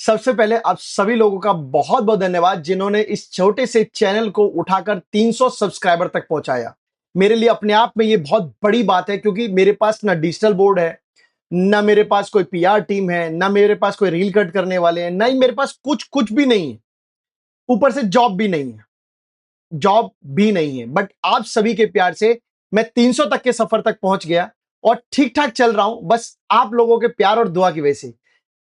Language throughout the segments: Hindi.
सबसे पहले आप सभी लोगों का बहुत बहुत धन्यवाद जिन्होंने इस छोटे से चैनल को उठाकर 300 सब्सक्राइबर तक पहुंचाया। मेरे लिए अपने आप में ये बहुत बड़ी बात है क्योंकि मेरे पास ना डिजिटल बोर्ड है, ना मेरे पास कोई पीआर टीम है, ना मेरे पास कोई रील कट करने वाले हैं, ना ही मेरे पास कुछ भी नहीं है। ऊपर से जॉब भी नहीं है, बट आप सभी के प्यार से मैं 300 तक के सफर तक पहुंच गया और ठीक ठाक चल रहा हूं, बस आप लोगों के प्यार और दुआ की वजह से।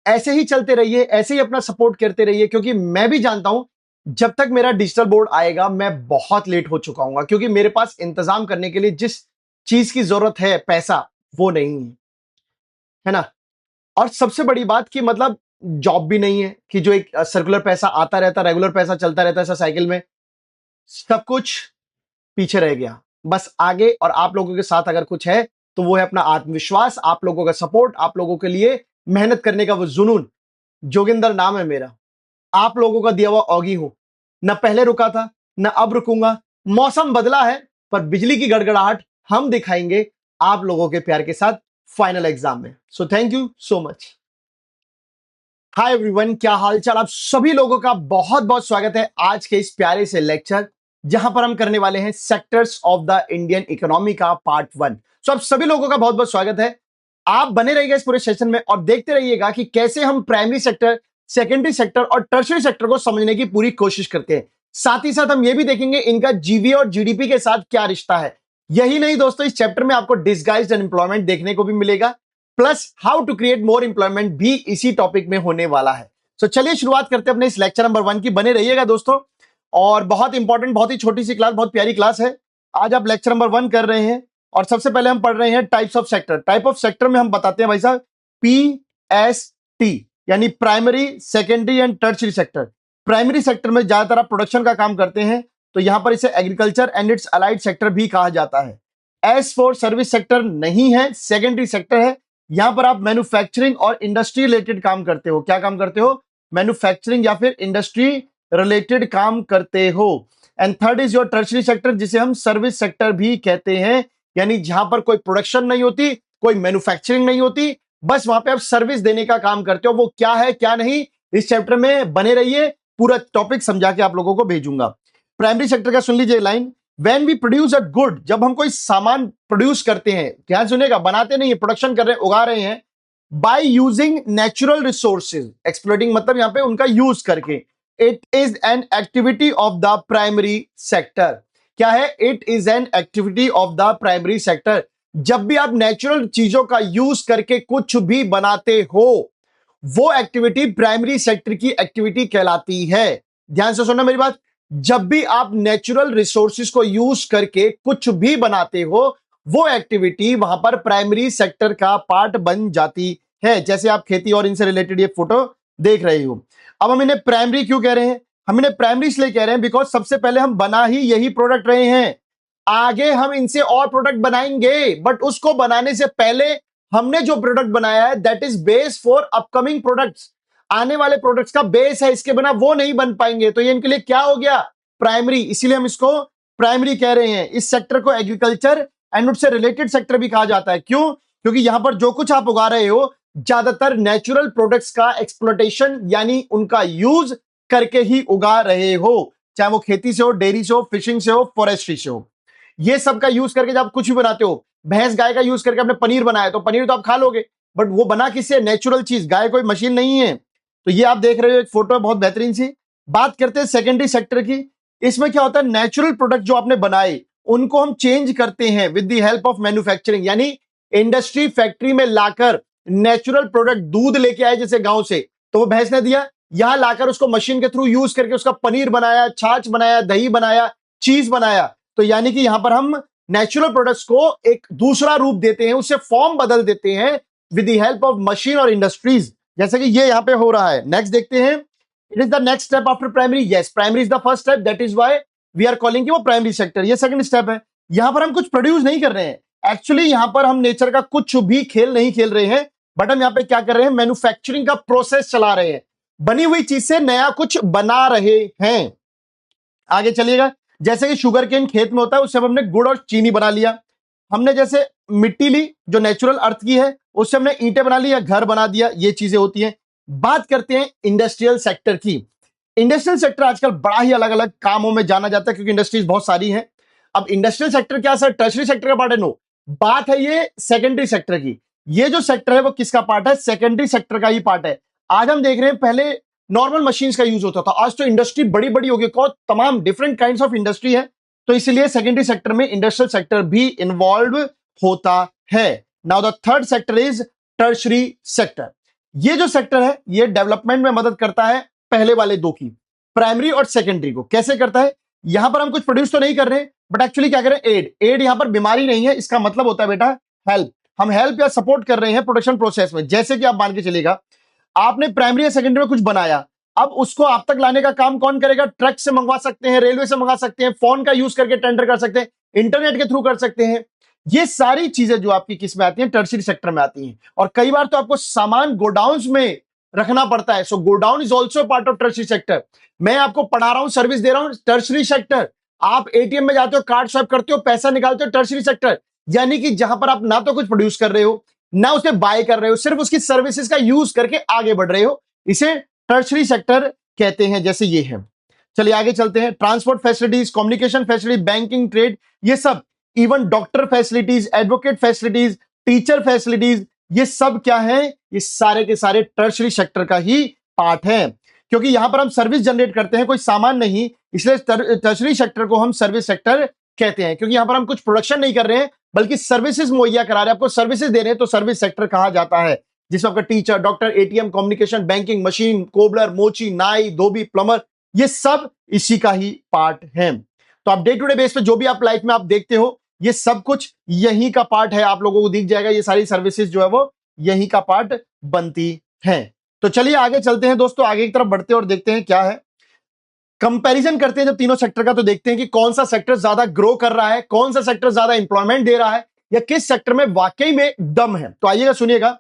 ऐसे ही चलते रहिए, ऐसे ही अपना सपोर्ट करते रहिए, क्योंकि मैं भी जानता हूं जब तक मेरा डिजिटल बोर्ड आएगा मैं बहुत लेट हो चुका हूं, क्योंकि मेरे पास इंतजाम करने के लिए जिस चीज की जरूरत है, पैसा, वो नहीं है ना। और सबसे बड़ी बात कि मतलब जॉब भी नहीं है कि जो एक सर्कुलर पैसा आता रहता, रेगुलर पैसा चलता रहता है ऐसा साइकिल में। सब कुछ पीछे रह गया, बस आगे और आप लोगों के साथ अगर कुछ है तो वो है अपना आत्मविश्वास, आप लोगों का सपोर्ट, आप लोगों के लिए मेहनत करने का वो जुनून। जोगिंदर नाम है मेरा, आप लोगों का दिया हुआ औगी हूं, न पहले रुका था न अब रुकूंगा। मौसम बदला है पर बिजली की गड़गड़ाहट हम दिखाएंगे आप लोगों के प्यार के साथ फाइनल एग्जाम में। So thank you so much. Hi everyone, क्या हालचाल? आप सभी लोगों का बहुत बहुत स्वागत है आज के इस प्यारे से लेक्चर, जहां पर हम करने वाले हैं sectors of the Indian economy का पार्ट 1। सो आप सभी लोगों का बहुत बहुत स्वागत है। आप बने रहिएगा इस पूरे सेशन में और देखते रहिएगा कि कैसे हम प्राइमरी सेक्टर, सेकेंडरी सेक्टर और टर्शियरी सेक्टर को समझने की पूरी कोशिश करते हैं। साथ ही साथ हम ये भी देखेंगे इनका जीवी और जीडीपी के साथ क्या रिश्ता है। यही नहीं दोस्तों, इस चैप्टर में आपको डिसगाइज्ड अनएम्प्लॉयमेंट देखने को भी मिलेगा, plus how to create more employment भी इसी टॉपिक में होने वाला है। तो चलिए शुरुआत करते हैं अपने इस लेक्चर नंबर 1 की। बने रहिएगा दोस्तों, और बहुत इंपॉर्टेंट, बहुत ही छोटी सी क्लास, बहुत प्यारी क्लास है। आज आप लेक्चर नंबर 1 कर रहे हैं और सबसे पहले हम पढ़ रहे हैं types of sector. Type of sector में हम बताते हैं भाई साहब PST, यानी primary, secondary and tertiary sector. Primary sector में ज्यादातर आप प्रोडक्शन का काम करते हैं, तो यहां पर इसे agriculture and it's allied sector भी कहा जाता है। एस फॉर सर्विस सेक्टर नहीं है, सेकेंडरी सेक्टर है। यहां पर आप मैन्युफैक्चरिंग और इंडस्ट्री रिलेटेड काम करते हो। क्या काम करते हो? मैन्युफैक्चरिंग या फिर इंडस्ट्री रिलेटेड काम करते हो। And third is your tertiary sector, जिसे हम सर्विस सेक्टर भी कहते हैं, यानी जहां पर कोई प्रोडक्शन नहीं होती, कोई मैन्युफैक्चरिंग नहीं होती, बस वहां पे आप सर्विस देने का काम करते हो। वो क्या है क्या नहीं, इस चैप्टर में बने रहिए, पूरा टॉपिक समझा के आप लोगों को भेजूंगा। प्राइमरी सेक्टर का सुन लीजिए line, When we produce a good, जब हम कोई सामान प्रोड्यूस करते हैं, ध्यान सुनिएगा, बनाते नहीं है, प्रोडक्शन कर रहे हैं, उगा रहे हैं, by using natural resources, exploiting मतलब यहां पे उनका यूज करके, it is an activity of the primary sector. क्या है? It is an activity of the primary sector. जब भी आप नेचुरल चीजों का यूज करके कुछ भी बनाते हो, वो एक्टिविटी प्राइमरी सेक्टर की एक्टिविटी कहलाती है। ध्यान से सुनना मेरी बात, जब भी आप नेचुरल रिसोर्सेज को यूज करके कुछ भी बनाते हो, वो एक्टिविटी वहां पर प्राइमरी सेक्टर का पार्ट बन जाती है। जैसे आप खेती और इनसे रिलेटेड ये फोटो देख रहे हो। अब हम इन्हें प्राइमरी क्यों कह रहे हैं? हम इन्हें प्राइमरी इसलिए कह रहे हैं बिकॉज सबसे पहले हम बना ही यही प्रोडक्ट रहे हैं। आगे हम इनसे और प्रोडक्ट बनाएंगे, बट उसको बनाने से पहले हमने जो प्रोडक्ट बनाया है that is base for upcoming products. आने वाले प्रोडक्ट्स का बेस है, इसके बिना वो नहीं बन पाएंगे। तो ये इनके लिए क्या हो गया? प्राइमरी। इसीलिए हम इसको प्राइमरी कह रहे हैं। इस सेक्टर को एग्रीकल्चर एंड उससे रिलेटेड सेक्टर भी कहा जाता है। क्यों? क्योंकि यहां पर जो कुछ आप उगा रहे हो, ज्यादातर नेचुरल प्रोडक्ट्स का एक्सप्लोटेशन यानी उनका यूज करके ही उगा रहे हो, चाहे वो खेती से हो, डेयरी से हो, फिशिंग से हो, फॉरेस्ट्री से हो। ये सब का यूज करके जब आप कुछ भी बनाते हो, भैंस गाय का यूज करके आपने पनीर बनाया, तो पनीर तो आप खा लोगे, बट वो बना किससे? नेचुरल चीज। गाय कोई मशीन नहीं है। तो ये आप देख रहे हो एक फोटो है बहुत बेहतरीन सी। बात करते हैं सेकेंडरी सेक्टर की। इसमें क्या होता है? नेचुरल प्रोडक्ट जो आपने बनाए उनको हम चेंज करते हैं with the help of manufacturing, यानी इंडस्ट्री फैक्ट्री में लाकर नेचुरल प्रोडक्ट, दूध लेके आए जैसे गांव से, तो वो भैंस ने दिया, यहां लाकर उसको मशीन के थ्रू यूज करके उसका पनीर बनाया, छाछ बनाया, दही बनाया, चीज बनाया। तो यानी कि यहां पर हम नेचुरल प्रोडक्ट्स को एक दूसरा रूप देते हैं, उससे फॉर्म बदल देते हैं with the help of machine और इंडस्ट्रीज, जैसे कि ये यहां पे हो रहा है। नेक्स्ट देखते हैं, it is the next step after primary. Yes, primary is the first step, that is why we are calling वो प्राइमरी सेक्टर। ये सेकंड स्टेप है। यहां पर हम कुछ प्रोड्यूस नहीं कर रहे हैं, एक्चुअली यहां पर हम नेचर का कुछ भी खेल नहीं खेल रहे हैं, बट हम यहां पे क्या कर रहे हैं? मैन्युफैक्चरिंग का प्रोसेस चला रहे हैं, बनी हुई चीज से नया कुछ बना रहे हैं। आगे चलिएगा, जैसे कि शुगर केन खेत में होता है, उससे हमने गुड़ और चीनी बना लिया। हमने जैसे मिट्टी ली जो नेचुरल अर्थ की है, उससे हमने ईंटें बना ली या घर बना दिया, ये चीजें होती हैं। बात करते हैं इंडस्ट्रियल सेक्टर की। इंडस्ट्रियल सेक्टर आजकल बड़ा ही अलग अलग कामों में जाना जाता है क्योंकि इंडस्ट्रीज बहुत सारी हैं। अब इंडस्ट्रियल सेक्टर क्या सर टर्शरी सेक्टर का पार्ट है? नो, बात है ये सेकेंडरी सेक्टर की। ये जो सेक्टर है वो किसका पार्ट है? सेकेंडरी सेक्टर का ही पार्ट है। आज हम देख रहे हैं पहले नॉर्मल मशीन्स का यूज होता था, आज तो इंडस्ट्री बड़ी बड़ी हो गई, तमाम डिफरेंट काइंड्स ऑफ इंडस्ट्री है, तो इसलिए सेकेंडरी सेक्टर में इंडस्ट्रियल सेक्टर भी इन्वॉल्व होता है। Now the third sector is tertiary sector. ये जो सेक्टर है ये डेवलपमेंट में मदद करता है पहले वाले दो की, प्राइमरी और सेकेंडरी को। कैसे करता है? यहां पर हम कुछ प्रोड्यूस तो नहीं कर रहे, बट एक्चुअली क्या करें, एड यहां पर बीमारी नहीं है, इसका मतलब होता है बेटा हेल्प। हम हेल्प या सपोर्ट कर रहे हैं प्रोडक्शन प्रोसेस में। जैसे कि आप मान के चलेगा, आपने प्राइमरी या सेकेंडरी में कुछ बनाया, अब उसको आप तक लाने का काम कौन करेगा? ट्रक से मंगवा सकते हैं, रेलवे से मंगा सकते हैं, फोन का यूज करके टेंडर कर सकते हैं, इंटरनेट के थ्रू कर सकते हैं। ये सारी चीजें जो आपकी किस में आती हैं? टर्शरी सेक्टर में आती हैं। और कई बार तो आपको सामान गोडाउन में रखना पड़ता है, so godown is also part of tertiary sector. मैं आपको पढ़ा रहा हूं, सर्विस दे रहा हूं, टर्शरी सेक्टर। आप एटीएम में जाते हो, कार्ड स्वाइप करते हो, पैसा निकालते हो, टर्शरी सेक्टर। यानी कि जहां पर आप ना तो कुछ प्रोड्यूस कर रहे हो, ना उसे बाय कर रहे हो, सिर्फ उसकी सर्विसेज का यूज करके आगे बढ़ रहे हो, इसे टर्शरी सेक्टर कहते हैं। जैसे ये है, चलिए आगे चलते हैं। Transport facilities, communication facility, banking, trade, ये सब, even doctor facilities, advocate facilities, teacher facilities, ये सब क्या है? ये सारे के सारे टर्शरी सेक्टर का ही पार्ट है, क्योंकि यहां पर हम सर्विस जनरेट करते हैं, कोई सामान नहीं, इसलिए टर्शरी सेक्टर को हम सर्विस सेक्टर कहते हैं। क्योंकि यहां पर हम कुछ प्रोडक्शन नहीं कर रहे हैं, बल्कि सर्विसेज मुहैया करा रहे हैं, आपको सर्विसेज दे रहे हैं, तो सर्विस सेक्टर कहा जाता है। जिसमें आपका teacher, doctor, ATM, communication, banking, machine, cobbler, मोची, नाई, धोबी, प्लम्बर, ये सब इसी का ही पार्ट है। तो आप डे टू डे बेस पे जो भी आप लाइफ में आप देखते हो, ये सब कुछ यही का पार्ट है। आप लोगों को दिख जाएगा, ये सारी सर्विसेज जो है वो यही का पार्ट बनती है। तो चलिए आगे चलते हैं दोस्तों, आगे की तरफ बढ़ते हैं और देखते हैं क्या है। कंपैरिजन करते हैं जब तीनों सेक्टर का, तो देखते हैं कि कौन सा सेक्टर ज्यादा ग्रो कर रहा है, कौन सा सेक्टर ज्यादा इंप्लॉयमेंट दे रहा है, या किस सेक्टर में वाकई में दम है। तो आइएगा सुनिएगा।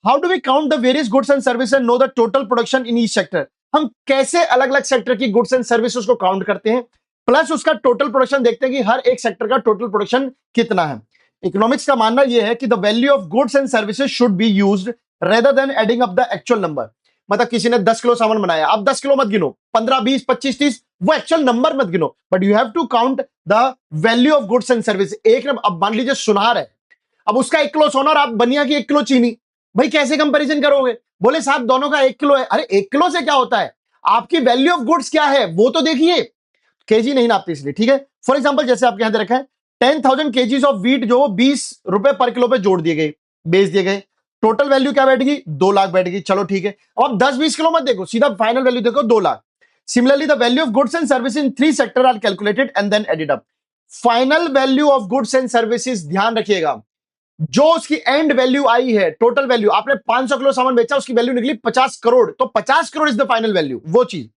How do we count the various goods and services and know the total production in each sector? हम कैसे अलग अलग सेक्टर की गुड्स एंड सर्विसेज को काउंट करते हैं, प्लस उसका टोटल प्रोडक्शन देखते हैं कि हर एक सेक्टर का टोटल प्रोडक्शन कितना है। इकोनॉमिक्स का मानना यह है कि the value of goods and services should be used rather than adding up the actual number. मतलब किसी ने 10 किलो सामान बनाया, आप 10 किलो मत गिनो, 15, 20, 25, 30, वो एक्चुअल नंबर मत गिनो, but you have to count the value of goods and service. एक अब मान लीजिए सुनार है, अब उसका 1 किलो सोना और आप बनिया की 1 किलो चीनी, भाई कैसे कंपैरिजन करोगे? बोले साहब दोनों का 1 किलो है। अरे 1 किलो से क्या होता है, आपकी वैल्यू ऑफ गुड्स क्या है वो तो देखिए। केजी नहीं नापते इसलिए, ठीक है। फॉर एग्जाम्पल जैसे आपके यहां दे रखा है 10,000 केजीज ऑफ व्हीट जो 20 रुपए पर किलो पे जोड़ दिए गए, बेच दिए गए, टोटल वैल्यू क्या बैठेगी? 2 लाख बैठेगी। चलो ठीक है, अब आप 10-20 किलो मत देखो, सीधा फाइनल वैल्यू देखो 2 lakh. Similarly the value of goods and services in 3 sector are calculated and then added up. Final value of goods and services, ध्यान रखिएगा, जो उसकी एंड वैल्यू आई है, टोटल वैल्यू, आपने 500 किलो सामान बेचा, उसकी वैल्यू निकली 50 करोड़, तो 50 crore is the final value, वो चीज।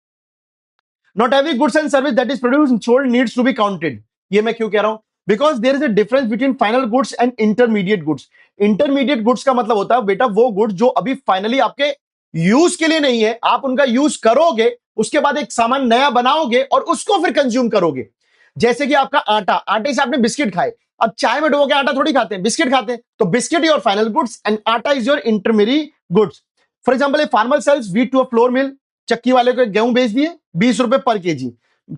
Not every goods and service that is produced sold needs to be counted. ये मैं क्यों कह रहा हूं? Because there is a difference between final goods and intermediate goods. Intermediate goods का मतलब होता है बेटा वो गुड्स जो अभी फाइनली आपके यूज के लिए नहीं है, आप उनका यूज करोगे, उसके बाद एक सामान नया बनाओगे और उसको फिर कंज्यूम करोगे। जैसे कि आपका आटा, आटे से आपने बिस्किट खाए, अब चाय में डुबो के आटा थोड़ी खाते हैं, बिस्किट खाते हैं, तो biscuit your final goods and atta is your intermediate goods. For example a farmer sells wheat to a flour mill, चक्की वाले को गेहूं बेच दिए 20 रुपए पर केजी,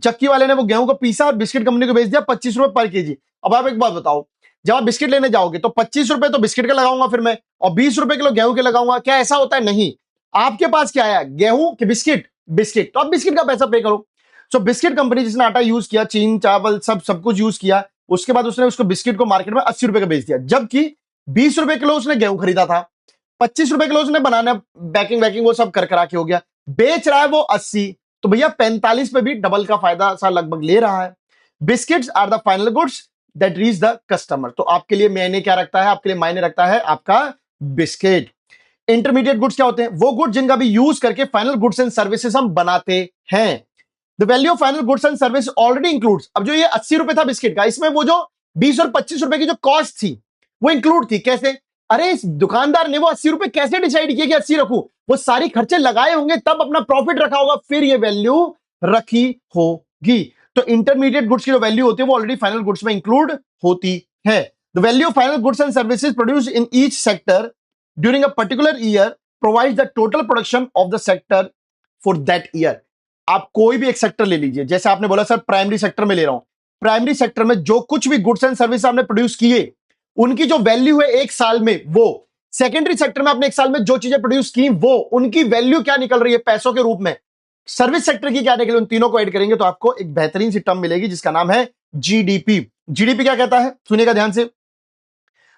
चक्की वाले ने वो गेहूं को पीसा और बिस्किट कंपनी को बेच दिया 25 रुपए पर केजी। अब आप एक बात बताओ, जब आप बिस्किट लेने जाओगे तो 25 रुपए तो बिस्किट का लगाऊंगा फिर मैं, और 20 रुपए किलो गेहूं के लगाऊंगा, क्या ऐसा होता है? नहीं, आपके पास क्या है? गेहूं के बिस्किट, बिस्किट, तो आप बिस्किट का पैसा पे करो। सो बिस्किट कंपनी जिसने आटा यूज किया, चीन, चावल, सब कुछ यूज किया, उसके बाद उसने उसको बिस्किट को मार्केट में 80 रुपए का बेच दिया, जबकि 20 रुपए किलो उसने गेहूं खरीदा था, 25 रुपए किलो उसने बनाना बैकिंग वैकिंग वो सब कर करा के हो गया, बेच रहा है वो 80, तो भैया 45 पे भी डबल का फायदा सा लगभग ले रहा है। Biscuits are the final goods that reach the customer. तो आपके लिए मायने क्या रखता है? आपके लिए मायने रखता है आपका बिस्किट। इंटरमीडिएट गुड्स क्या होते हैं? वो गुड्स जिनका भी यूज करके फाइनल गुड्स एंड सर्विसेज हम बनाते हैं। The value of final goods and service already includes, अब जो ये 80 रुपए था बिस्किट का, इसमें वो जो 20 और 25 रुपए की जो कॉस्ट थी वो इंक्लूड थी। कैसे? अरे इस दुकानदार ने वो 80 रुपए कैसे डिसाइड किया कि 80 रखूं? वो सारी खर्चे लगाए होंगे तब अपना प्रॉफिट रखा होगा, फिर ये वैल्यू रखी होगी। तो इंटरमीडिएट गुड्स की जो वैल्यू होती है वो ऑलरेडी फाइनल गुड्स में इंक्लूड होती है। The value of final goods and services produce in each sector during a particular year provide the total production of the sector for that year. आप कोई भी एक सेक्टर ले लीजिए, जैसे आपने बोला सर प्राइमरी सेक्टर में ले रहा हूं, प्राइमरी सेक्टर में जो कुछ भी गुड्स एंड सर्विस आपने प्रोड्यूस किए उनकी जो वैल्यू है एक साल में, वो सेकेंडरी सेक्टर में आपने एक साल में जो चीजें प्रोड्यूस की वो उनकी वैल्यू क्या निकल रही है पैसों के रूप में, सर्विस सेक्टर की क्या निकली, उन तीनों को ऐड करेंगे तो आपको एक बेहतरीन सी टर्म मिलेगी जिसका नाम है जीडीपी। जीडीपी क्या कहता है, सुनिएगा ध्यान से,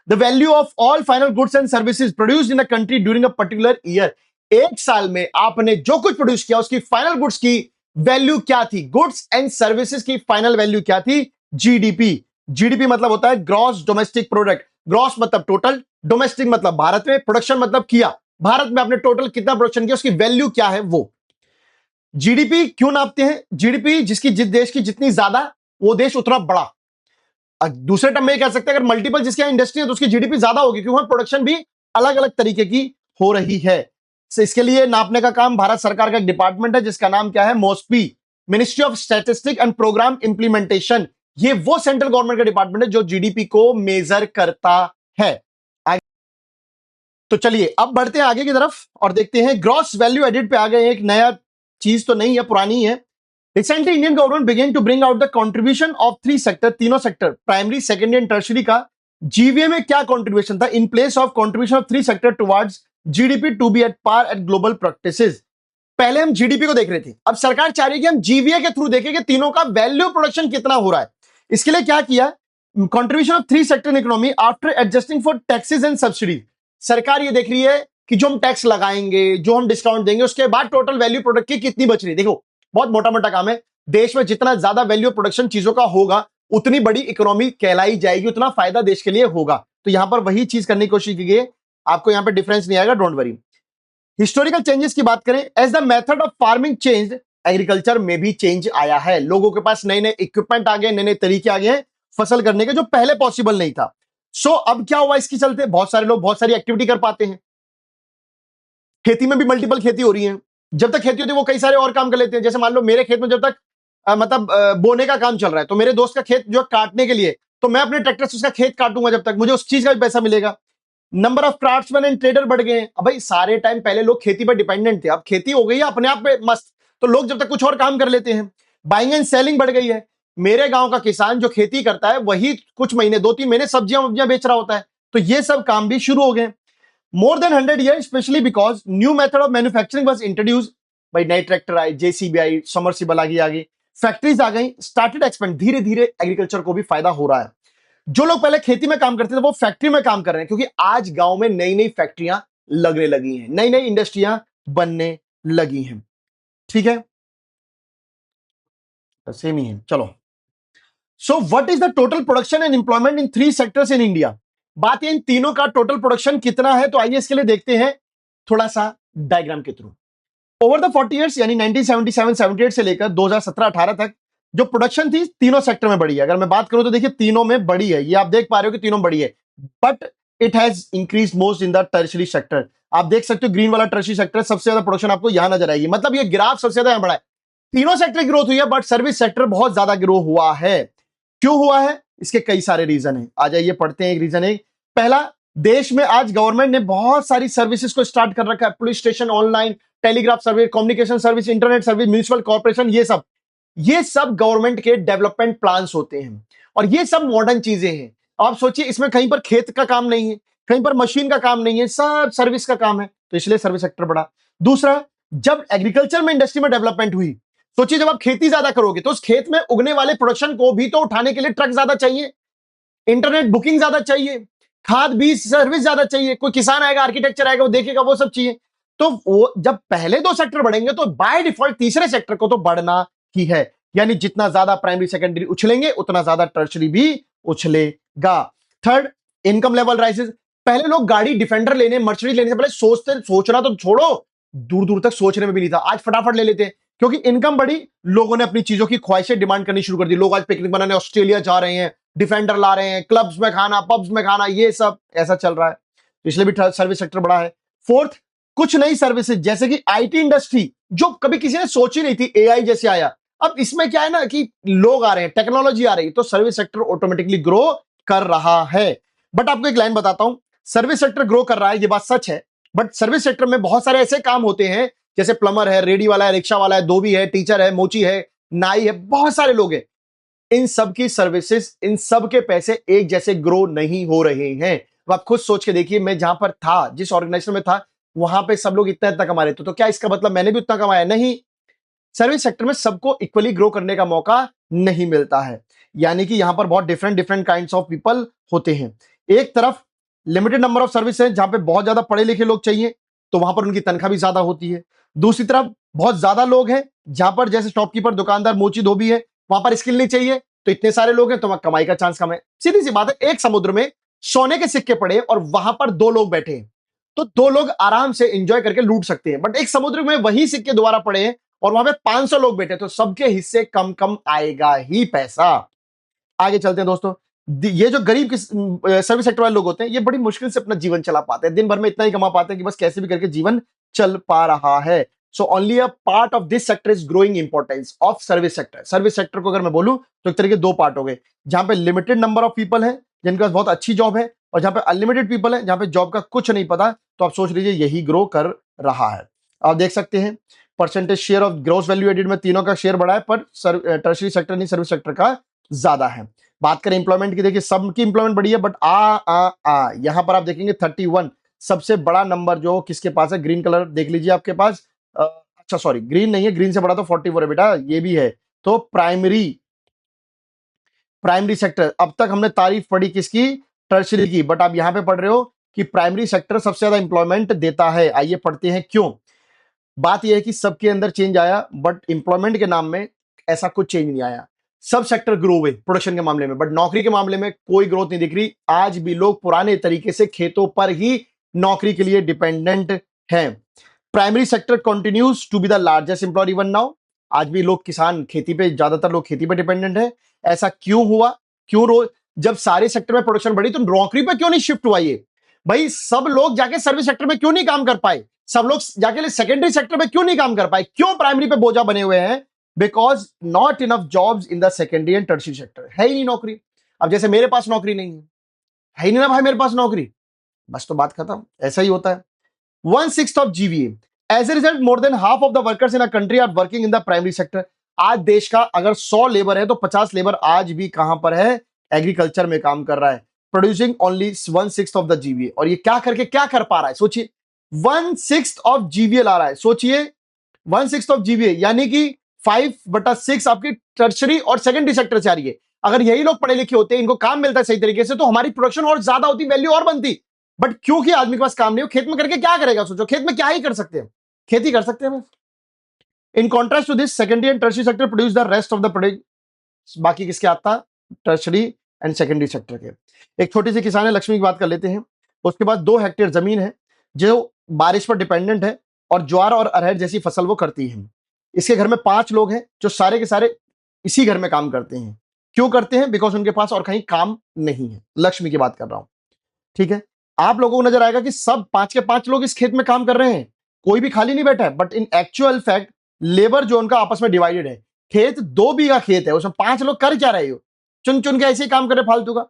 the value of all final goods and services produced in a country during a particular year. एक साल में आपने जो कुछ प्रोड्यूस किया उसकी फाइनल गुड्स की वैल्यू क्या थी, गुड्स एंड सर्विसेज की फाइनल वैल्यू क्या थी, जीडीपी। जीडीपी मतलब होता है ग्रॉस डोमेस्टिक प्रोडक्ट, ग्रॉस मतलब टोटल, डोमेस्टिक मतलब भारत में, प्रोडक्शन मतलब किया, भारत में आपने टोटल कितना प्रोडक्शन किया उसकी वैल्यू क्या है वो। जीडीपी क्यों नापते हैं, जीडीपी जिस देश की जितनी ज्यादा वो देश उतना बड़ा। दूसरे टर्म में कह सकते हैं अगर मल्टीपल जिसकी इंडस्ट्री है तो उसकी जीडीपी ज्यादा होगी क्योंकि प्रोडक्शन भी अलग अलग तरीके की हो रही है। तो इसके लिए नापने का काम भारत सरकार का एक डिपार्टमेंट है जिसका नाम क्या है, MoSPI, ministry of statistic and program implementation. ये वो सेंट्रल गवर्नमेंट का डिपार्टमेंट है जो जीडीपी को मेजर करता है। तो चलिए अब बढ़ते हैं आगे की तरफ और देखते हैं ग्रॉस वैल्यू एडिड पे आ गए। एक नया चीज तो नहीं है, पुरानी है। Recently Indian government began to bring out the contribution of three sector, तीनों sector primary secondary and tertiary का जीवीए में क्या कंट्रीब्यूशन था, in place of contribution of three sector towards GDP to be at par at global practices. पहले हम जीडीपी को देख रहे थे, अब सरकार चाह रही है कि हम जीवीए के थ्रू देखें कि तीनों का वैल्यू प्रोडक्शन कितना हो रहा है। इसके लिए क्या किया, contribution of three sector in economy after adjusting for taxes and subsidies. सरकार ये देख रही है कि जो हम टैक्स लगाएंगे, जो हम डिस्काउंट देंगे, उसके बाद टोटल वैल्यू प्रोडक्ट की कितनी बच रही है। देखो बहुत मोटा मोटा काम है, देश में जितना ज्यादा वैल्यू प्रोडक्शन चीजों का होगा उतनी बड़ी इकोनॉमी कहलाई जाएगी, उतना फायदा देश के लिए होगा। तो यहां पर वही चीज करने की कोशिश की गई है, आपको यहां पर डिफरेंस नहीं आएगा, डोंट वरी। हिस्टोरिकल चेंजेस की बात करें, as the method of farming change, agriculture में भी चेंज आया है, लोगों के पास नए नए इक्विपमेंट आ गए, नए नए तरीके आ गए हैं फसल करने के जो पहले पॉसिबल नहीं था। सो अब क्या हुआ, इसके चलते बहुत सारे लोग बहुत सारी एक्टिविटी कर पाते हैं। खेती में भी मल्टीपल खेती हो रही है, जब तक खेती होती है वो कई सारे और काम कर लेते हैं। जैसे मान लो मेरे खेत में जब तक बोने का काम चल रहा है तो मेरे दोस्त का खेत जो काटने के लिए, तो मैं अपने ट्रैक्टर से उसका खेत काटूंगा, जब तक मुझे उस चीज का भी पैसा मिलेगा। Number of craftsman and trader बढ़ गए हैं। अब भाई सारे टाइम पहले लोग खेती पर डिपेंडेंट थे, अब खेती हो गई है अपने आप में मस्त, तो लोग जब तक कुछ और काम कर लेते हैं। बाइंग एंड सेलिंग बढ़ गई है, मेरे गांव का किसान जो खेती करता है वही कुछ महीने 2-3 महीने सब्जियां वब्जियां बेच रहा होता है, तो ये सब काम भी शुरू हो गए। More than 100 year, specially because new method of manufacturing was introduce. भाई नए ट्रैक्टर आए, जेसीबी आई, समरसीबल आ गई, फैक्ट्रीज आ गई, स्टार्टेड एक्सपेंड, धीरे धीरे एग्रीकल्चर को भी फायदा हो रहा है। जो लोग पहले खेती में काम करते थे वो फैक्ट्री में काम कर रहे हैं, क्योंकि आज गांव में नई नई फैक्ट्रियां लगने लगी हैं, नई नई इंडस्ट्रियां बनने लगी हैं। ठीक है, सेम ही है, चलो। So what is the total production and employment in three sectors in India. बात है इन तीनों का टोटल प्रोडक्शन कितना है, तो आइए इसके लिए देखते हैं थोड़ा सा डायग्राम के थ्रू। ओवर द 40 इयर्स यानी 1977-78 से लेकर 2017-18 तक जो प्रोडक्शन थी तीनों सेक्टर में बढ़ी है। अगर मैं बात करूं तो देखिए तीनों में बढ़ी है, ये आप देख पा रहे हो कि तीनों बढ़ी है, but it has increase most in the tertiary sector. आप देख सकते हो ग्रीन वाला टर्शरी सेक्टर सबसे ज्यादा प्रोडक्शन आपको यहां नजर आएगी, मतलब ये ग्राफ सबसे ज्यादा यहां बढ़ा है। तीनों सेक्टर की ग्रोथ हुई है बट सर्विस सेक्टर बहुत ज्यादा ग्रो हुआ है। क्यों हुआ है, इसके कई सारे रीजन है, आ जाइए पढ़ते हैं। एक रीजन है, पहला, देश में आज गवर्नमेंट ने बहुत सारी सर्विसेज को स्टार्ट कर रखा है, police station, online, telegraph service, communication service, internet service, municipal corporation, ये सब गवर्नमेंट के डेवलपमेंट प्लान्स होते हैं और ये सब मॉडर्न चीजें हैं। आप सोचिए इसमें कहीं पर खेत का काम नहीं है, कहीं पर मशीन का काम नहीं है, सब सर्विस का काम है, तो इसलिए सर्विस सेक्टर बढ़ा। दूसरा, जब एग्रीकल्चर में इंडस्ट्री में डेवलपमेंट हुई, सोचिए जब आप खेती ज्यादा करोगे तो उस खेत में उगने वाले प्रोडक्शन को भी तो उठाने के लिए ट्रक ज्यादा चाहिए, इंटरनेट बुकिंग ज्यादा चाहिए, खाद बीज सर्विस ज्यादा चाहिए, कोई किसान आएगा, आर्किटेक्चर आएगा, वो देखेगा, वो सब चाहिए। तो वो जब पहले दो सेक्टर बढ़ेंगे तो बाय डिफॉल्ट तीसरे सेक्टर को तो बढ़ना ही है, यानी जितना ज्यादा प्राइमरी सेकेंडरी उछलेंगे उतना ज्यादा टर्शरी भी उछलेगा। Third, income level rises. पहले लोग गाड़ी डिफेंडर लेने, मर्सिडीज लेने से पहले सोचना तो छोड़ो, दूर दूर तक सोचने में भी नहीं था, आज फटाफट ले लेते हैं क्योंकि इनकम बढ़ी, लोगों ने अपनी चीजों की ख्वाहिशें डिमांड करनी शुरू कर दी। लोग आज पिकनिक बनाने ऑस्ट्रेलिया जा रहे हैं, डिफेंडर ला रहे हैं, क्लब्स में खाना, पब्स में खाना, ये सब ऐसा चल रहा है, इसलिए भी सर्विस सेक्टर बड़ा है। फोर्थ, कुछ नई सर्विसेज जैसे कि आईटी इंडस्ट्री जो कभी किसी ने सोची नहीं थी, एआई जैसे आया, अब इसमें क्या है ना कि लोग आ रहे हैं, टेक्नोलॉजी आ रही है, तो सर्विस सेक्टर ऑटोमेटिकली ग्रो कर रहा है। बट आपको एक लाइन बताता हूं, सर्विस सेक्टर ग्रो कर रहा है, ये बात सच है, बट सर्विस सेक्टर में बहुत सारे ऐसे काम होते हैं, जैसे प्लम्बर है, रेडी वाला है, रिक्शा वाला है, धोबी है, टीचर है, मोची है, नाई है, बहुत सारे लोग हैं। इन सब की सर्विसेज, इन सब के पैसे एक जैसे ग्रो नहीं हो रहे हैं। अब आप खुद सोच के देखिए, मैं जहां पर था, जिस ऑर्गेनाइजेशन में था, वहां पे सब लोग इतना इतना कमा रहे थे, तो क्या इसका मतलब मैंने भी उतना कमाया? नहीं। सर्विस सेक्टर में सबको इक्वली ग्रो करने का मौका नहीं मिलता है। यानी कि यहां पर बहुत different different kinds of people होते हैं। एक तरफ लिमिटेड नंबर ऑफ सर्विस है, जहां पे बहुत ज्यादा पढ़े लिखे लोग चाहिए, तो वहां पर उनकी तनख्वाह भी ज्यादा होती है। दूसरी तरफ बहुत ज्यादा लोग हैं, जहां पर जैसे शॉपकीपर, दुकानदार, मोची, धोबी है, वहां पर स्किल नहीं चाहिए, तो इतने सारे लोग हैं तो वहां कमाई का चांस कम है। सीधी सी बात है, एक समुद्र में सोने के सिक्के पड़े और वहां पर दो लोग बैठे हैं, तो दो लोग आराम से एंजॉय करके लूट सकते हैं। बट एक समुद्र में वही सिक्के दोबारा पड़े हैं और वहां पे 500 लोग बैठे, तो सबके हिस्से कम कम आएगा ही पैसा। आगे चलते हैं दोस्तों। ये जो गरीब सर्विस सेक्टर वाले लोग होते हैं, ये बड़ी मुश्किल से अपना जीवन चला पाते हैं, दिन भर में इतना ही कमा पाते हैं कि बस कैसे भी करके जीवन चल पा रहा है। So only a part of this sector is growing importance of service sector. Service sector को अगर मैं बोलूं तो एक तरह के दो पार्ट हो गए, जहां पे लिमिटेड नंबर ऑफ पीपल है जिनके पास बहुत अच्छी जॉब है, और जहां पे अनलिमिटेड पीपल है जहां पे जॉब का कुछ नहीं पता। तो आप सोच लीजिए यही ग्रो कर रहा है। आप देख सकते हैं percentage share of gross value added में तीनों का शेयर बढ़ा है, पर टर्शरी सेक्टर नहीं, सर्विस सेक्टर का ज्यादा है। बात करें इंप्लॉयमेंट की, देखिए सबकी इंप्लॉयमेंट बढ़ी है, बट यहां पर आप देखेंगे 31 सबसे बड़ा नंबर जो किसके पास है, ग्रीन कलर देख लीजिए आपके पास। अच्छा सॉरी, ग्रीन नहीं है, ग्रीन से बड़ा तो 44 है बेटा, ये भी है। तो प्राइमरी सेक्टर, अब तक हमने तारीफ पढ़ी किसकी, टर्शरी की, बट आप यहां पे पढ़ रहे हो कि प्राइमरी सेक्टर सबसे ज्यादा इंप्लॉयमेंट देता है। आइए पढ़ते हैं क्यों। बात यह है कि सबके अंदर चेंज आया, बट इंप्लॉयमेंट के नाम में ऐसा कुछ चेंज नहीं आया। सब सेक्टर ग्रो हुए प्रोडक्शन के मामले में, बट नौकरी के मामले में कोई ग्रोथ नहीं दिख रही। आज भी लोग पुराने तरीके से खेतों पर ही नौकरी के लिए डिपेंडेंट हैं। Primary sector continues to be the largest employer even now. आज भी लोग, किसान, खेती पे, ज्यादातर लोग खेती पे डिपेंडेंट है। ऐसा क्यों हुआ? क्यों जब सारे सेक्टर में प्रोडक्शन बढ़ी तो नौकरी पे क्यों नहीं शिफ्ट हुआ? ये भाई सब लोग जाके सर्विस सेक्टर में क्यों नहीं काम कर पाए? सब लोग जाके सेकेंडरी सेक्टर में क्यों नहीं काम कर पाए? क्यों प्राइमरी पे बोझा बने हुए हैं? Because not enough jobs in the secondary and tertiary sector. है ही नहीं नौकरी। अब जैसे मेरे पास नौकरी नहीं है ही नहीं ना भाई मेरे पास नौकरी, बस तो बात खत्म। ऐसा ही होता है। 1/6 of GVA, as a result more than half of the workers in a country are working in the primary sector. आज देश का अगर 100 लेबर है तो 50 लेबर आज भी कहां पर है? एग्रीकल्चर में काम कर रहा है, producing only 1/6 of the GVA. और ये क्या करके क्या कर पा रहा है? सोचिए, 1/6 ऑफ जीवीए ला रहा है। सोचिए 1/6 ऑफ जीवीए, यानी कि 5/6 आपकी टर्शरी और सेकेंडरी सेक्टर से आ रही है। अगर यही लोग पढ़े लिखे होते, इनको काम मिलता है सही तरीके से, तो हमारी प्रोडक्शन और ज्यादा होती, वैल्यू और बनती। बट क्योंकि आदमी के पास काम नहीं हो, खेत में करके क्या करेगा? सोचो, खेत में क्या ही कर सकते हैं, खेती कर सकते हैं बस। In contrast to this, secondary and tertiary sector produce the rest of the product. बाकी किसके आता? टर्शरी एंड सेकेंडरी सेक्टर के। एक छोटी सी किसान है, लक्ष्मी की बात कर लेते हैं। उसके पास 2 हेक्टेयर जमीन है जो बारिश पर डिपेंडेंट है, और ज्वार और अरहर जैसी फसल वो करती है। इसके घर में 5 लोग हैं जो सारे के सारे इसी घर में काम करते हैं। क्यों करते हैं? बिकॉज उनके पास और कहीं काम नहीं है। लक्ष्मी की बात कर रहा हूं, ठीक है। आप लोगों को नजर आएगा कि सब 5 के 5 लोग इस खेत में काम कर रहे हैं, कोई भी खाली नहीं बैठा है। But in actual fact labour जो उनका आपस में डिवाइडेड है। खेत 2 बीघा खेत है, उसमें 5 लोग कर क्या रहे हो? चुन चुन के ऐसे ही काम कर रहे फालतू का।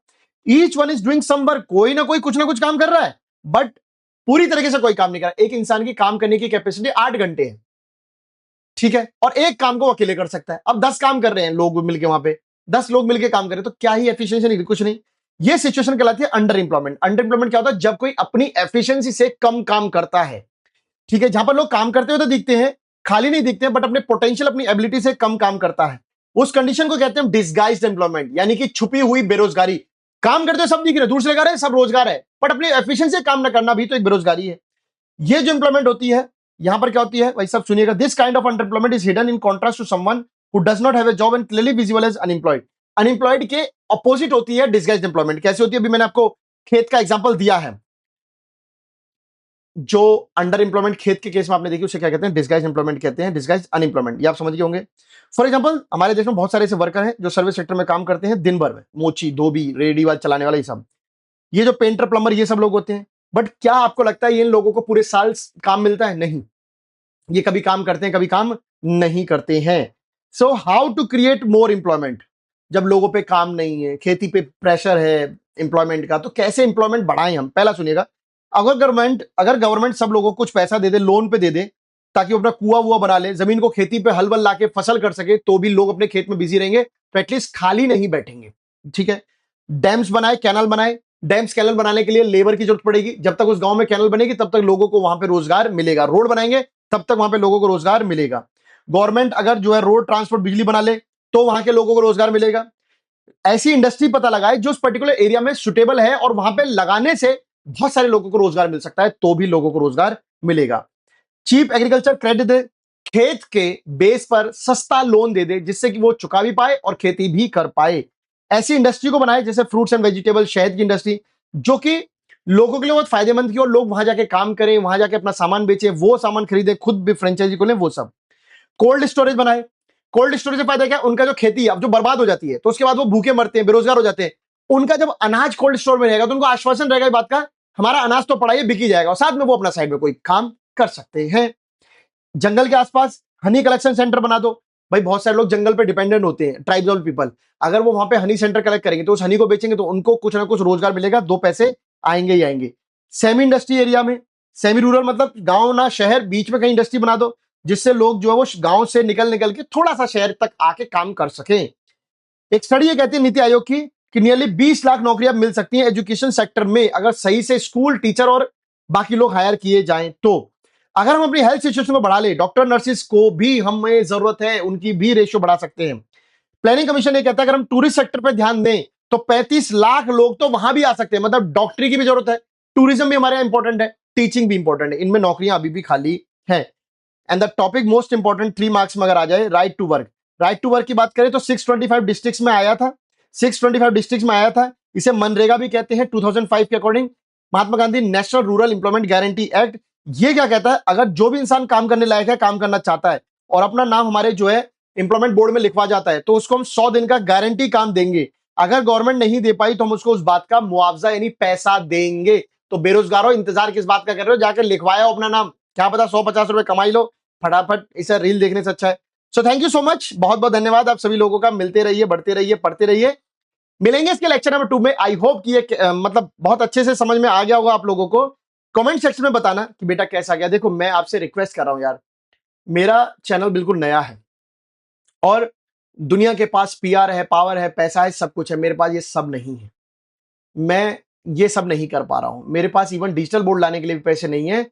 Each one is doing some work, कोई ना कोई कुछ ना कुछ काम कर रहा है, बट पूरी तरीके से कोई काम नहीं कर रहा। एक इंसान की काम करने की कैपेसिटी 8 घंटे है, ठीक है, और एक काम को अकेले कर सकता है। अब 10 काम कर रहे हैं लोग मिलके, वहां पे 10 लोग मिलके काम कर रहे हैं, तो क्या ही एफिशिएंसी नहीं, कुछ नहीं। ये सिचुएशन कहलाती है अंडर एम्प्लॉयमेंट। अंडर एम्प्लॉयमेंट क्या होता है? जब कोई अपनी एफिशिएंसी से कम काम करता है, ठीक है। जहां पर लोग काम करते हुए तो दिखते हैं, खाली नहीं दिखते हैं, बट अपने पोटेंशियल, अपनी एबिलिटी से कम काम करता है, उस कंडीशन को कहते हैं डिस्गाइज्ड एम्प्लॉयमेंट, यानी कि छुपी हुई बेरोजगारी। काम करते हुए सब दिख रहे, दूर से लगा रहे, सब रोजगार है, बट अपनी एफिशिएंसी से काम न करना भी तो एक बेरोजगारी है। ये जो इंप्लॉयमेंट होती है, यहां पर क्या होती है भाई सब सुनिएगा। This kind of underemployment is hidden in contrast to someone who does not have a job and clearly visible as unemployed. Unemployed के अपोजिट होती है डिस्गाइज्ड एम्प्लॉयमेंट। कैसे होती है? अभी मैंने आपको खेत का एग्जांपल दिया है। जो अंडर एम्प्लॉयमेंट खेत के केस में आपने देखी, उसे क्या कहते हैं? डिस्गाइज एम्प्लॉयमेंट कहते हैं, डिस्गाइज अनएम्प्लॉयमेंट। ये आप समझ गए होंगे। फॉर एग्जांपल, हमारे देश में बहुत सारे ऐसे वर्कर हैं जो सर्विस सेक्टर में काम करते हैं दिन भर में, मोची, धोबी, रेडी वाले चलाने वाले, ये सब, ये जो पेंटर, प्लम्बर, ये सब लोग होते हैं। बट क्या आपको लगता है इन लोगों को पूरे साल काम मिलता है? नहीं, ये कभी काम करते हैं, कभी काम नहीं करते हैं। So how to create more employment? जब लोगों पे काम नहीं है, खेती पे प्रेशर है एम्प्लॉयमेंट का, तो कैसे एम्प्लॉयमेंट बढ़ाएं हम? पहला सुनिएगा, अगर गवर्नमेंट सब लोगों को कुछ पैसा दे दे, लोन पे दे दे, ताकि वो अपना कुआ वुआ बना ले, जमीन को खेती पे हल वल लाके फसल कर सके, तो भी लोग अपने खेत में बिजी रहेंगे, तो एटलीस्ट खाली नहीं बैठेंगे। ठीक है, डैम्स बनाए, कैनल बनाए। डैम्स कैनल बनाने के लिए लेबर की जरूरत पड़ेगी, जब तक उस गांव में कैनल बनेगी तब तक लोगों को वहां पे रोजगार मिलेगा। रोड बनाएंगे तब तक वहां पे लोगों को रोजगार मिलेगा। गवर्नमेंट अगर जो है रोड ट्रांसपोर्ट बिजली बना ले तो वहां के लोगों को रोजगार मिलेगा। ऐसी इंडस्ट्री पता लगाए जो उस पर्टिकुलर एरिया में सुटेबल है और वहां पे लगाने से बहुत सारे लोगों को रोजगार मिल सकता है, तो भी लोगों को रोजगार मिलेगा। चीप एग्रीकल्चर क्रेडिट दे, खेत के बेस पर सस्ता लोन दे दे, जिससे कि वो चुका भी पाए और खेती भी कर पाए। ऐसी इंडस्ट्री को बनाए जैसे फ्रूट्स एंड वेजिटेबल, शहद की इंडस्ट्री, जो कि लोगों के लिए बहुत फायदेमंद की, और लोग वहां जाके काम करें, वहां जाके अपना सामान बेचे, वो सामान खरीदे, खुद भी फ्रेंचाइजी खोलें, वो सब। कोल्ड स्टोरेज बनाए। कोल्ड स्टोरेज से फायदा क्या, उनका जो खेती है अब जो बर्बाद हो जाती है तो उसके बाद वो भूखे मरते हैं, बेरोजगार हो जाते हैं। उनका जब अनाज कोल्ड स्टोर में रहेगा तो उनको आश्वासन रहेगा इस बात का, हमारा अनाज तो पड़ा है, बिक ही जाएगा, और साथ में वो अपना साइड में कोई काम कर सकते हैं। जंगल के आसपास हनी कलेक्शन सेंटर बना दो। भाई बहुत सारे लोग जंगल पे डिपेंडेंट होते हैं, ट्राइबल पीपल, अगर वो वहां पे हनी सेंटर कलेक्ट करेंगे तो उस हनी को बेचेंगे तो उनको कुछ ना कुछ रोजगार मिलेगा, दो पैसे आएंगे ही आएंगे। सेमी इंडस्ट्री एरिया में, सेमी रूरल मतलब गांव ना शहर, बीच में कहीं इंडस्ट्री बना दो, जिससे लोग जो है वो गांव से निकल निकल के थोड़ा सा शहर तक आके काम कर सकें। एक स्टडी ये कहती है नीति आयोग की कि नियरली 20 लाख नौकरियां मिल सकती हैं एजुकेशन सेक्टर में, अगर सही से स्कूल टीचर और बाकी लोग हायर किए जाएं तो। अगर हम अपनी हेल्थ सिचुएशन को बढ़ा ले, डॉक्टर नर्सिस को भी हमें जरूरत है, उनकी भी रेशियो बढ़ा सकते हैं। प्लानिंग कमीशन ये कहता है अगर हम टूरिस्ट सेक्टर पर ध्यान दें तो 35 लाख लोग तो वहां भी आ सकते हैं, मतलब डॉक्टरी की भी जरूरत है, टूरिज्म भी हमारे यहाँ इंपॉर्टेंट है, टीचिंग भी इंपॉर्टेंट है, इनमें नौकरियां अभी भी खाली है। And the topic most important 3 marks में अगर आ जाए, right to work. Right to work की बात करें तो 625 डिस्ट्रिक्ट्स में आया था, 625 डिस्ट्रिक्ट्स में आया था। इसे मनरेगा भी कहते हैं 2005 के according. Mahatma Gandhi national rural employment guarantee act, ये क्या कहता है, अगर जो भी इंसान काम करने लायक है, काम करना चाहता है और अपना नाम हमारे जो है एम्प्लॉयमेंट बोर्ड में लिखवा जाता है, तो उसको हम 100 दिन का गारंटी काम देंगे। अगर गवर्नमेंट नहीं दे पाई तो हम उसको उस बात का मुआवजा यानी पैसा देंगे। तो बेरोजगारों, इंतजार किस बात का कर रहे हो, जाकर लिखवाया अपना नाम, क्या पता 150 रुपए कमाई लो फटाफट, इसे रील देखने से अच्छा है। So thank you so much, बहुत बहुत धन्यवाद आप सभी लोगों का। मिलते रहिए, बढ़ते रहिए, पढ़ते रहिए। मिलेंगे इसके लेक्चर नंबर 2 में। आई होप कि ये मतलब बहुत अच्छे से समझ में आ गया होगा आप लोगों को। कमेंट सेक्शन में बताना कि बेटा कैसा गया। देखो मैं आपसे रिक्वेस्ट कर रहा हूं यार, मेरा चैनल बिल्कुल नया है और दुनिया के पास पीआर है, पावर है, पैसा है, सब कुछ है, मेरे पास ये सब नहीं है। मैं ये सब नहीं कर पा रहा हूं, मेरे पास इवन डिजिटल बोर्ड लाने के लिए भी पैसे नहीं है।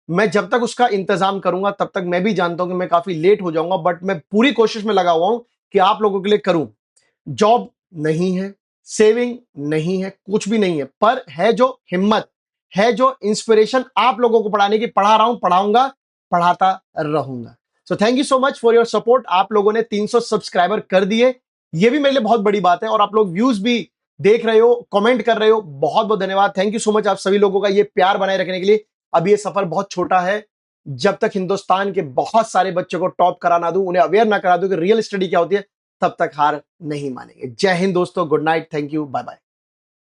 मैं जब तक उसका इंतजाम करूंगा तब तक मैं भी जानता हूं कि मैं काफी लेट हो जाऊंगा, बट मैं पूरी कोशिश में लगा हुआ हूं कि आप लोगों के लिए करूं। जॉब नहीं है, सेविंग नहीं है, कुछ भी नहीं है, पर है जो हिम्मत, है जो इंस्पिरेशन आप लोगों को पढ़ाने की, पढ़ा रहा हूं, पढ़ाऊंगा, पढ़ाता रहूंगा। So thank you so much for your support. आप लोगों ने 300 सब्सक्राइबर कर दिए, ये भी मेरे लिए बहुत बड़ी बात है, और आप लोग व्यूज भी देख रहे हो, कमेंट कर रहे हो, बहुत बहुत धन्यवाद। थैंक यू सो मच आप सभी लोगों का ये प्यार बनाए रखने के लिए। अब ये सफर बहुत छोटा है, जब तक हिंदुस्तान के बहुत सारे बच्चों को टॉप करा ना दूं, उन्हें अवेयर ना करा दूं कि रियल स्टडी क्या होती है, तब तक हार नहीं मानेंगे। जय हिंद दोस्तों, good night, thank you, bye bye.